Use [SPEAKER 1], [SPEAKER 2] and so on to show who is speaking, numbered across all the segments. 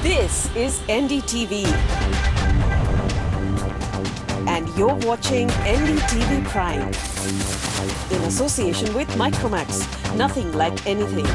[SPEAKER 1] This is NDTV. And you're watching NDTV Prime. In association with Micromax. Nothing like anything.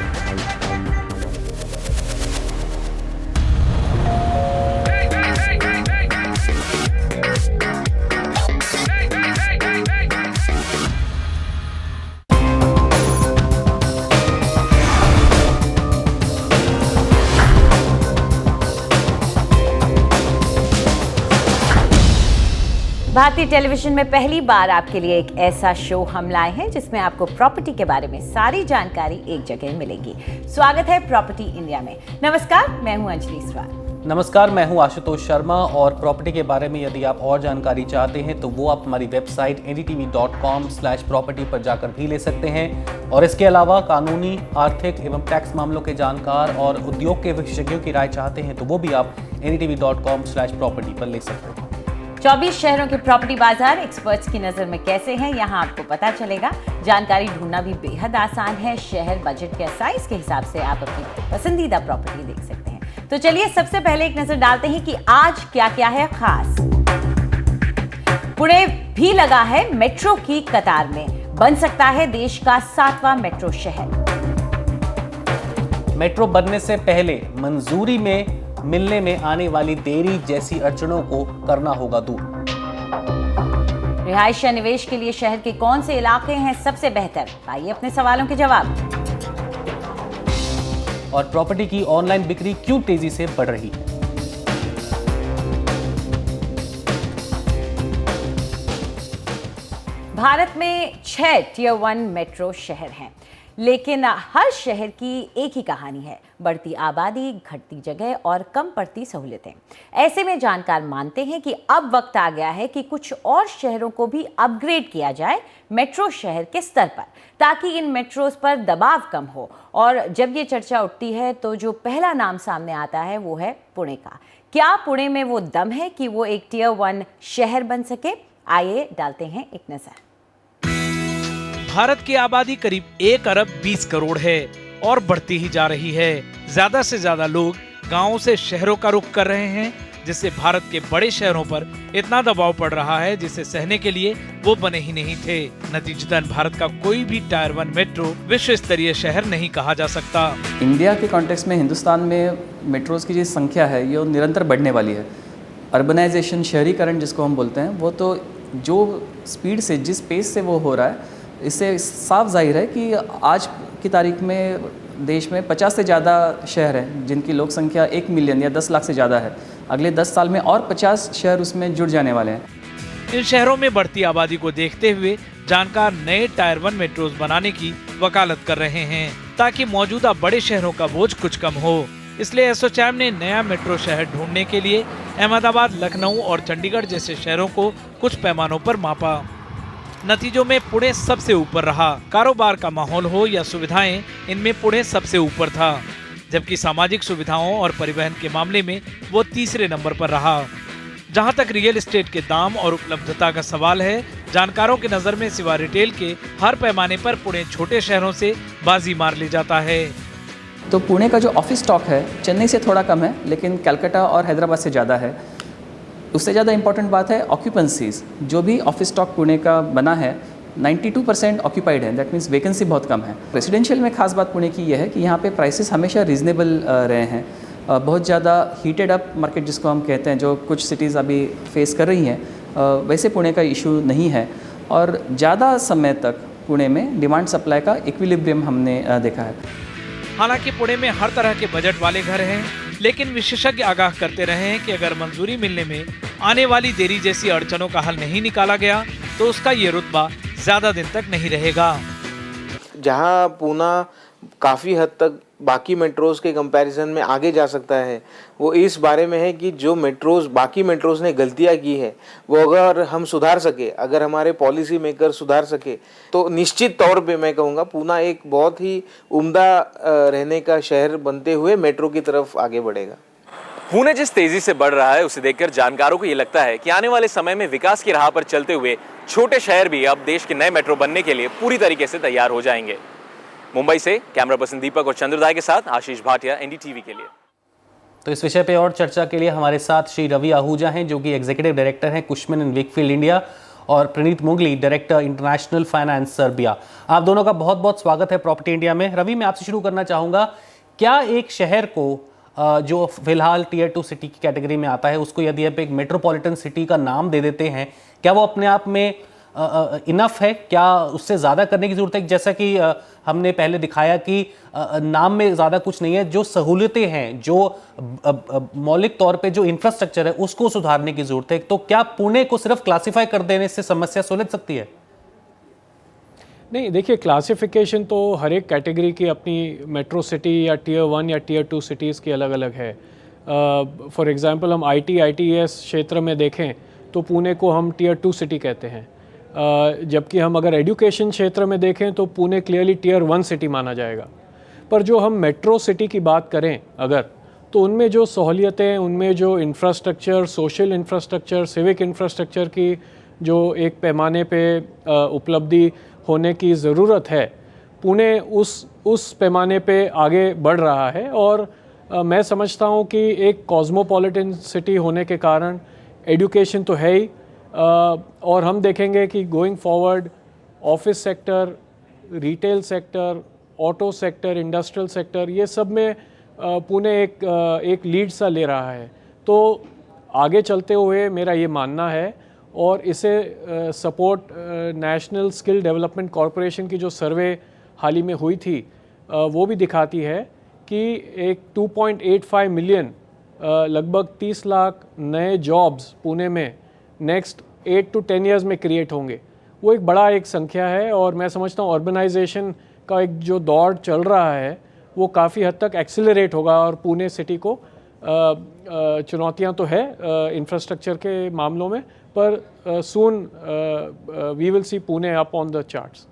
[SPEAKER 2] भारतीय television में पहली बार आपके लिए एक ऐसा शो हम लाए हैं जिसमें आपको प्रॉपर्टी के बारे में सारी जानकारी एक जगह मिलेगी। स्वागत है प्रॉपर्टी इंडिया में। नमस्कार, मैं हूं अंजलि स्वार।
[SPEAKER 3] नमस्कार, मैं हूं आशुतोष शर्मा। और प्रॉपर्टी के बारे में यदि आप और जानकारी चाहते हैं तो वो आप हमारी वेबसाइट ndtv.com/property पर जाकर भी ले सकते हैं। और इसके अलावा कानूनी, आर्थिक एवं टैक्स मामलों के जानकार और उद्योग के विशेषज्ञों की राय चाहते हैं तो वो भी आप ndtv.com/property पर ले सकते हैं।
[SPEAKER 2] 24 शहरों के प्रॉपर्टी बाजार एक्सपर्ट्स की नजर में कैसे हैं, यहाँ आपको पता चलेगा। जानकारी ढूंढना भी बेहद आसान है। शहर बजट के साइज के हिसाब से आप अपनी पसंदीदा प्रॉपर्टी देख सकते हैं। तो चलिए सबसे पहले एक नजर डालते हैं कि आज क्या क्या है खास। पुणे भी लगा है मेट्रो की कतार में, बन सकता है देश का 7वां मेट्रो शहर।
[SPEAKER 3] मेट्रो बनने से पहले मंजूरी में मिलने में आने वाली देरी जैसी अड़चनों को करना होगा दूर।
[SPEAKER 2] रिहायश या निवेश के लिए शहर के कौन से इलाके हैं सबसे बेहतर? पाइए अपने सवालों के जवाब।
[SPEAKER 3] और प्रॉपर्टी की ऑनलाइन बिक्री क्यों तेजी से बढ़ रही है?
[SPEAKER 2] भारत में 6 टियर 1 मेट्रो शहर हैं, लेकिन हर शहर की एक ही कहानी है। बढ़ती आबादी, घटती जगह और कम पड़ती सहूलियतें। ऐसे में जानकार मानते हैं कि अब वक्त आ गया है कि कुछ और शहरों को भी अपग्रेड किया जाए मेट्रो शहर के स्तर पर, ताकि इन मेट्रोज पर दबाव कम हो। और जब ये चर्चा उठती है तो जो पहला नाम सामने आता है वो है पुणे का। क्या पुणे में वो दम है कि वो एक टियर 1 शहर बन सके? आइए डालते हैं एक नजर।
[SPEAKER 4] भारत की आबादी करीब 1 अरब 20 करोड़ है और बढ़ती ही जा रही है। ज्यादा से ज्यादा लोग गांवों से शहरों का रुख कर रहे हैं, जिससे भारत के बड़े शहरों पर इतना दबाव पड़ रहा है जिसे सहने के लिए वो बने ही नहीं थे। नतीजतन भारत का कोई भी टायर 1 मेट्रो विश्व स्तरीय शहर नहीं कहा जा सकता।
[SPEAKER 5] इंडिया के कॉन्टेक्स्ट में हिंदुस्तान में मेट्रोज की जो संख्या है ये निरंतर बढ़ने वाली है। अर्बनाइजेशन, शहरीकरण जिसको हम बोलते हैं, वो तो जो स्पीड से, जिस पेस से वो हो रहा है, इससे साफ जाहिर है कि आज की तारीख में देश में 50 से ज़्यादा शहर हैं जिनकी लोक संख्या 1 मिलियन या 10 लाख से ज़्यादा है। अगले 10 साल में और 50 शहर उसमें जुड़ जाने वाले हैं।
[SPEAKER 4] इन शहरों में बढ़ती आबादी को देखते हुए जानकार नए टायर 1 मेट्रोज बनाने की वकालत कर रहे हैं, ताकि मौजूदा बड़े शहरों का बोझ कुछ कम हो। इसलिए एसोचैम ने नया मेट्रो शहर ढूंढने के लिए अहमदाबाद, लखनऊ और चंडीगढ़ जैसे शहरों को कुछ पैमानों पर मापा। नतीजों में पुणे सबसे ऊपर रहा। कारोबार का माहौल हो या सुविधाएं, इनमें पुणे सबसे ऊपर था, जबकि सामाजिक सुविधाओं और परिवहन के मामले में वो तीसरे नंबर पर रहा। जहां तक रियल एस्टेट के दाम और उपलब्धता का सवाल है, जानकारों की नजर में सिवा रिटेल के हर पैमाने पर पुणे छोटे शहरों से बाजी मार ले जाता है।
[SPEAKER 5] तो पुणे का जो ऑफिस स्टॉक है चेन्नई से थोड़ा कम है, लेकिन कलकत्ता और हैदराबाद से ज़्यादा है। उससे ज़्यादा इंपॉर्टेंट बात है ऑक्यूपेंसीज। जो भी ऑफिस स्टॉक पुणे का बना है 92% ऑक्यूपाइड है। दैट मीन्स वैकेंसी बहुत कम है। रेसिडेंशियल में खास बात पुणे की यह है कि यहाँ पे प्राइसेस हमेशा रीजनेबल रहे हैं। बहुत ज़्यादा हीटेड अप मार्केट जिसको हम कहते हैं, जो कुछ सिटीज़ अभी फेस कर रही हैं, वैसे पुणे का इशू नहीं है। और ज़्यादा समय तक पुणे में डिमांड सप्लाई का इक्विलिब्रियम हमने देखा है।
[SPEAKER 4] हालांकि पुणे में हर तरह के बजट वाले घर हैं, लेकिन विशेषज्ञ आगाह करते रहे हैं कि अगर मंजूरी मिलने में आने वाली देरी जैसी अड़चनों का हल नहीं निकाला गया तो उसका ये रुतबा ज्यादा दिन तक नहीं रहेगा।
[SPEAKER 6] जहां पूना काफ़ी हद तक बाकी मेट्रोज़ के कंपैरिजन में आगे जा सकता है, वो इस बारे में है कि जो मेट्रोज़ बाकी मेट्रोज़ ने गलतियां की है वो अगर हम सुधार सके, अगर हमारे पॉलिसी मेकर सुधार सके, तो निश्चित तौर पे मैं कहूँगा पूना एक बहुत ही उम्दा रहने का शहर बनते हुए मेट्रो की तरफ आगे बढ़ेगा।
[SPEAKER 7] पुणे जिस तेजी से बढ़ रहा है उसे देखकर जानकारों को ये लगता है कि आने वाले समय में विकास की राह पर चलते हुए छोटे शहर भी अब देश के नए मेट्रो बनने के लिए पूरी तरीके से तैयार हो जाएंगे। मुंबई से कैमरा पर्सन दीपक और चंद्रदाय के साथ आशीष भाटिया, एनडीटीवी के लिए।
[SPEAKER 3] तो इस विषय पे और चर्चा के लिए हमारे साथ श्री रवि आहूजा हैं, जो कि एग्जीक्यूटिव डायरेक्टर हैं कुशमन एंड वेकफील्ड इंडिया, और प्रणीत मुगली, डायरेक्टर इंटरनेशनल फाइनेंस सर्बिया। आप दोनों का बहुत बहुत स्वागत है प्रॉपर्टी इंडिया में। रवि, मैं आपसे शुरू करना चाहूँगा, क्या एक शहर को जो फिलहाल टियर 2 सिटी की कैटेगरी में आता है, उसको यदि आप एक मेट्रोपॉलिटन सिटी का नाम दे देते हैं, क्या वो अपने आप में इनफ है? क्या उससे ज़्यादा करने की ज़रूरत है? जैसा कि हमने पहले दिखाया कि नाम में ज़्यादा कुछ नहीं है, जो सहूलियतें हैं, जो मौलिक तौर पे जो इंफ्रास्ट्रक्चर है, उसको सुधारने की ज़रूरत है। तो क्या पुणे को सिर्फ क्लासिफाई कर देने से समस्या सुलझ सकती है?
[SPEAKER 8] नहीं, देखिए, क्लासिफिकेशन तो हर एक कैटेगरी की अपनी मेट्रो सिटी या टियर 1 या टियर 2 सिटीज़ की अलग अलग है। फॉर एग्जांपल हम ITES क्षेत्र में देखें तो पुणे को हम टियर 2 सिटी कहते हैं, जबकि हम अगर एजुकेशन क्षेत्र में देखें तो पुणे क्लियरली टियर 1 सिटी माना जाएगा। पर जो हम मेट्रो सिटी की बात करें अगर, तो उनमें जो सहूलियतें, उनमें जो infrastructure, social infrastructure, civic infrastructure की जो एक पैमाने पे उपलब्धि होने की ज़रूरत है, पुणे उस पैमाने पे आगे बढ़ रहा है। और मैं समझता हूँ कि एक कॉस्मोपॉलिटन सिटी होने के कारण एजुकेशन तो है ही, और हम देखेंगे कि going forward office sector, retail sector, auto sector, industrial sector, ये सब में पुणे एक लीड सा ले रहा है। तो आगे चलते हुए मेरा ये मानना है, और इसे support national skill development corporation की जो सर्वे हाल ही में हुई थी, वो भी दिखाती है कि एक 2.85 मिलियन लगभग 30 लाख नए जॉब्स पुणे में नेक्स्ट 8 to 10 ईयर्स में क्रिएट होंगे। वो एक बड़ा एक संख्या है, और मैं समझता हूँ अर्बनाइजेशन का एक जो दौर चल रहा है वो काफ़ी हद तक एक्सिलरेट होगा, और पुणे सिटी को चुनौतियाँ तो है इंफ्रास्ट्रक्चर के मामलों में, पर soon we will see Pune up on the charts.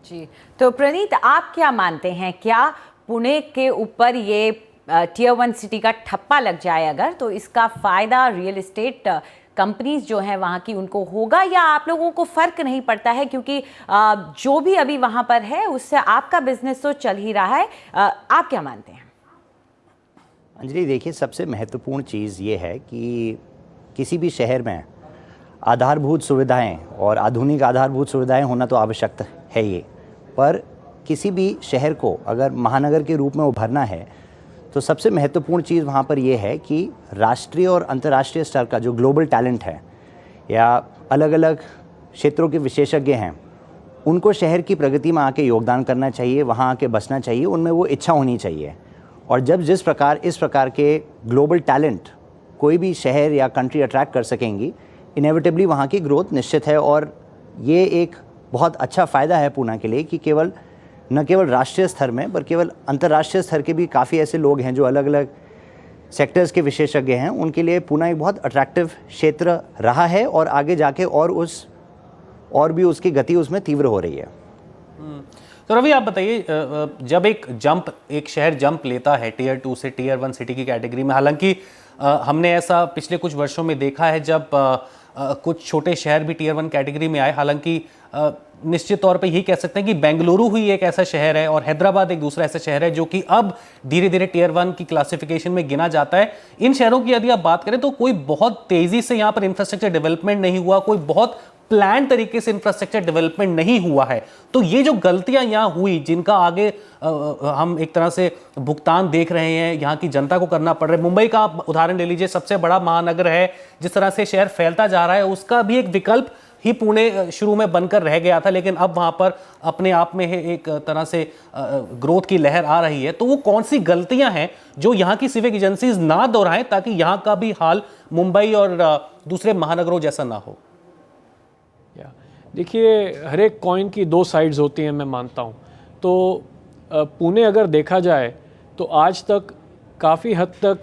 [SPEAKER 2] जी, तो प्रणीत, आप क्या मानते हैं, क्या पुणे के ऊपर ये टियर 1 सिटी का ठप्पा लग जाए अगर, तो इसका फ़ायदा रियल एस्टेट कंपनीज जो हैं वहाँ की उनको होगा, या आप लोगों को फ़र्क नहीं पड़ता है, क्योंकि जो भी अभी वहाँ पर है उससे आपका बिजनेस तो चल ही रहा है? आप क्या मानते हैं?
[SPEAKER 9] अंजलि, देखिए, सबसे महत्वपूर्ण चीज़ ये है कि किसी भी शहर में आधारभूत सुविधाएं और आधुनिक आधारभूत सुविधाएं होना तो आवश्यक है ही, पर किसी भी शहर को अगर महानगर के रूप में उभरना है तो सबसे महत्वपूर्ण चीज़ वहाँ पर यह है कि राष्ट्रीय और अंतर्राष्ट्रीय स्तर का जो ग्लोबल टैलेंट है या अलग अलग क्षेत्रों के विशेषज्ञ हैं, उनको शहर की प्रगति में आके योगदान करना चाहिए, वहाँ आके बसना चाहिए, उनमें वो इच्छा होनी चाहिए। और जब इस प्रकार के ग्लोबल टैलेंट कोई भी शहर या कंट्री अट्रैक्ट कर सकेंगी, इनेविटेबली वहाँ की ग्रोथ निश्चित है। और ये एक बहुत अच्छा फ़ायदा है पुणे के लिए कि न केवल राष्ट्रीय स्तर में, पर केवल अंतर्राष्ट्रीय स्तर के भी काफ़ी ऐसे लोग हैं जो अलग अलग सेक्टर्स के विशेषज्ञ हैं, उनके लिए पुणे एक बहुत अट्रैक्टिव क्षेत्र रहा है, और आगे जाके और भी उसकी गति उसमें तीव्र हो रही है।
[SPEAKER 3] तो रवि, आप बताइए, जब एक शहर जंप लेता है टियर 2 से टियर 1 सिटी की कैटेगरी में, हालांकि हमने ऐसा पिछले कुछ वर्षों में देखा है जब कुछ छोटे शहर भी टियर 1 कैटेगरी में आए, हालांकि निश्चित तौर पे यही कह सकते हैं कि बेंगलुरु ही एक ऐसा शहर है और हैदराबाद एक दूसरा ऐसा शहर है जो कि अब धीरे धीरे टियर 1 की क्लासिफिकेशन में गिना जाता है। इन शहरों की यदि आप बात करें तो कोई बहुत तेजी से यहाँ पर इंफ्रास्ट्रक्चर डेवलपमेंट नहीं हुआ, कोई बहुत प्लान तरीके से इंफ्रास्ट्रक्चर डेवलपमेंट नहीं हुआ है। तो ये जो गलतियां यहाँ हुई, जिनका आगे हम एक तरह से भुगतान देख रहे हैं, यहाँ की जनता को करना पड़ रहा है। मुंबई का उदाहरण ले लीजिए, सबसे बड़ा महानगर है, जिस तरह से शहर फैलता जा रहा है, उसका भी एक विकल्प ही पुणे शुरू में बनकर रह गया था, लेकिन अब वहाँ पर अपने आप में एक तरह से ग्रोथ की लहर आ रही है। तो वो कौन सी गलतियां हैं जो यहाँ की सिविक एजेंसीज ना दोहराएं ताकि यहाँ का भी हाल मुंबई और दूसरे महानगरों जैसा ना हो?
[SPEAKER 8] देखिए, हर एक कॉइन की दो साइड्स होती हैं, मैं मानता हूँ। तो पुणे अगर देखा जाए तो आज तक काफ़ी हद तक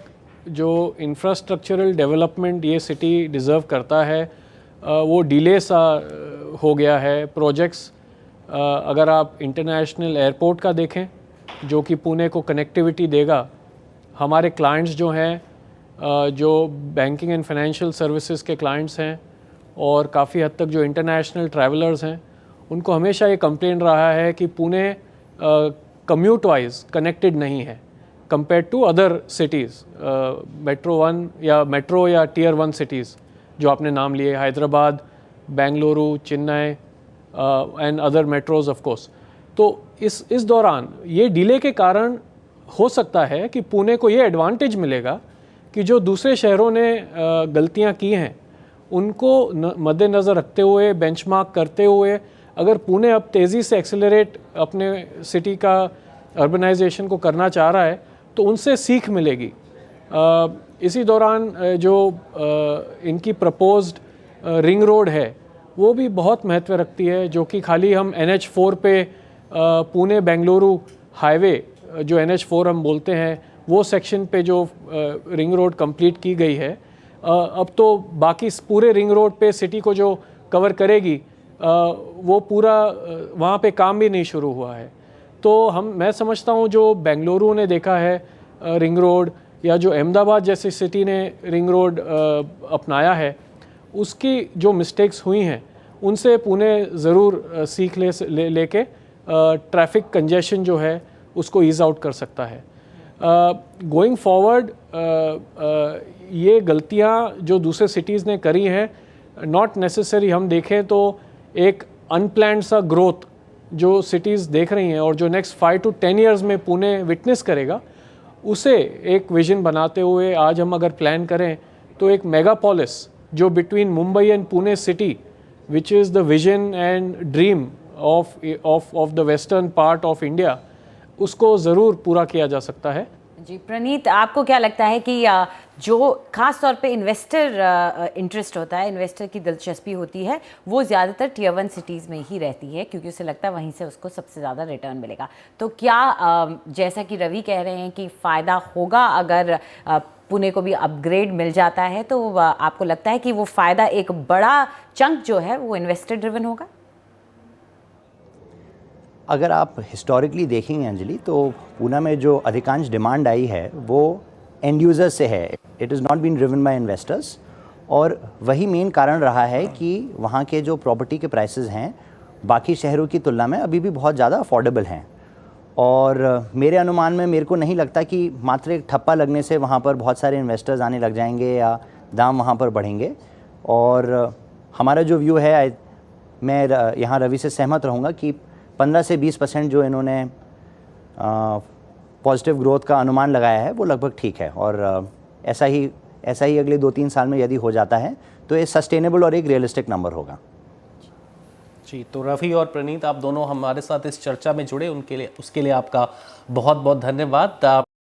[SPEAKER 8] जो इंफ्रास्ट्रक्चरल डेवलपमेंट ये सिटी डिज़र्व करता है वो डिले सा हो गया है। प्रोजेक्ट्स, अगर आप इंटरनेशनल एयरपोर्ट का देखें जो कि पुणे को कनेक्टिविटी देगा, हमारे क्लाइंट्स जो हैं, जो बैंकिंग एंड फाइनेंशियल सर्विसेज के क्लाइंट्स हैं और काफ़ी हद तक जो इंटरनेशनल ट्रैवलर्स हैं, उनको हमेशा ये कंप्लेन रहा है कि पुणे कम्यूट वाइज कनेक्टेड नहीं है। Compare to other cities, metro 1 या मेट्रो या टियर 1 सिटीज़ जो आपने नाम लिए, Hyderabad, Bengaluru, Chennai and other metros of course. तो इस दौरान ये डिले के कारण हो सकता है कि पुणे को ये एडवांटेज मिलेगा कि जो दूसरे शहरों ने गलतियां की हैं उनको मद्देनज़र रखते हुए, बेंचमार्क करते हुए, अगर पुणे अब तेज़ी से एक्सेलरेट अपने सिटी का अर्बनाइजेशन को करना चाह रहा है तो उनसे सीख मिलेगी। इसी दौरान जो इनकी प्रपोज्ड रिंग रोड है वो भी बहुत महत्व रखती है, जो कि खाली हम NH4 पे पुणे बेंगलुरु हाईवे, जो NH4 हम बोलते हैं, वो सेक्शन पे जो रिंग रोड कंप्लीट की गई है, अब तो बाकी पूरे रिंग रोड पे सिटी को जो कवर करेगी वो पूरा वहाँ पे काम भी नहीं शुरू हुआ है। तो मैं समझता हूँ जो बेंगलुरु ने देखा है रिंग रोड, या जो अहमदाबाद जैसी सिटी ने रिंग रोड अपनाया है, उसकी जो मिस्टेक्स हुई हैं उनसे पुणे ज़रूर सीख लेके ट्रैफिक कंजेशन जो है उसको ईज़ आउट कर सकता है। गोइंग फॉरवर्ड ये गलतियां जो दूसरे सिटीज़ ने करी हैं, नॉट नेसेसरी हम देखें तो एक अनप्लान्ड सा ग्रोथ जो सिटीज़ देख रही हैं और जो नेक्स्ट 5 to 10 ईयर्स में पुणे विटनेस करेगा, उसे एक विजन बनाते हुए आज हम अगर प्लान करें तो एक मेगापोलिस जो between Mumbai and Pune city, which is the vision and dream of the western part of India, उसको ज़रूर पूरा किया जा सकता है।
[SPEAKER 2] जी प्रणीत, आपको क्या लगता है कि जो खास तौर पे इन्वेस्टर इंटरेस्ट होता है, इन्वेस्टर की दिलचस्पी होती है, वो ज़्यादातर टियर 1 सिटीज़ में ही रहती है क्योंकि उसे लगता है वहीं से उसको सबसे ज़्यादा रिटर्न मिलेगा। तो क्या जैसा कि रवि कह रहे हैं कि फ़ायदा होगा अगर पुणे को भी अपग्रेड मिल जाता है, तो आपको लगता है कि वो फ़ायदा एक बड़ा चंक जो है वो इन्वेस्टर ड्रिवन होगा?
[SPEAKER 9] अगर आप हिस्टोरिकली देखेंगे अंजलि, तो पुणे में जो अधिकांश डिमांड आई है वो एंड यूज़र से है। It is not been driven by investors, और वही मेन कारण रहा है कि वहाँ के जो प्रॉपर्टी के प्राइसेस हैं बाकी शहरों की तुलना में अभी भी बहुत ज़्यादा अफोर्डेबल हैं। और मेरे अनुमान में मेरे को नहीं लगता कि मात्र एक ठप्पा लगने से वहाँ पर बहुत सारे इन्वेस्टर्स आने लग जाएंगे या दाम वहाँ पर बढ़ेंगे। और हमारा जो व्यू है, मैं यहाँ रवि से सहमत रहूँगा कि 15 से 20% जो इन्होंने पॉजिटिव ग्रोथ का अनुमान लगाया है वो लगभग ठीक है। और ऐसा ही अगले 2-3 साल में यदि हो जाता है तो ये सस्टेनेबल और एक रियलिस्टिक नंबर होगा।
[SPEAKER 3] जी, तो रवि और प्रणीत, आप दोनों हमारे साथ इस चर्चा में जुड़े उसके लिए आपका बहुत बहुत धन्यवाद।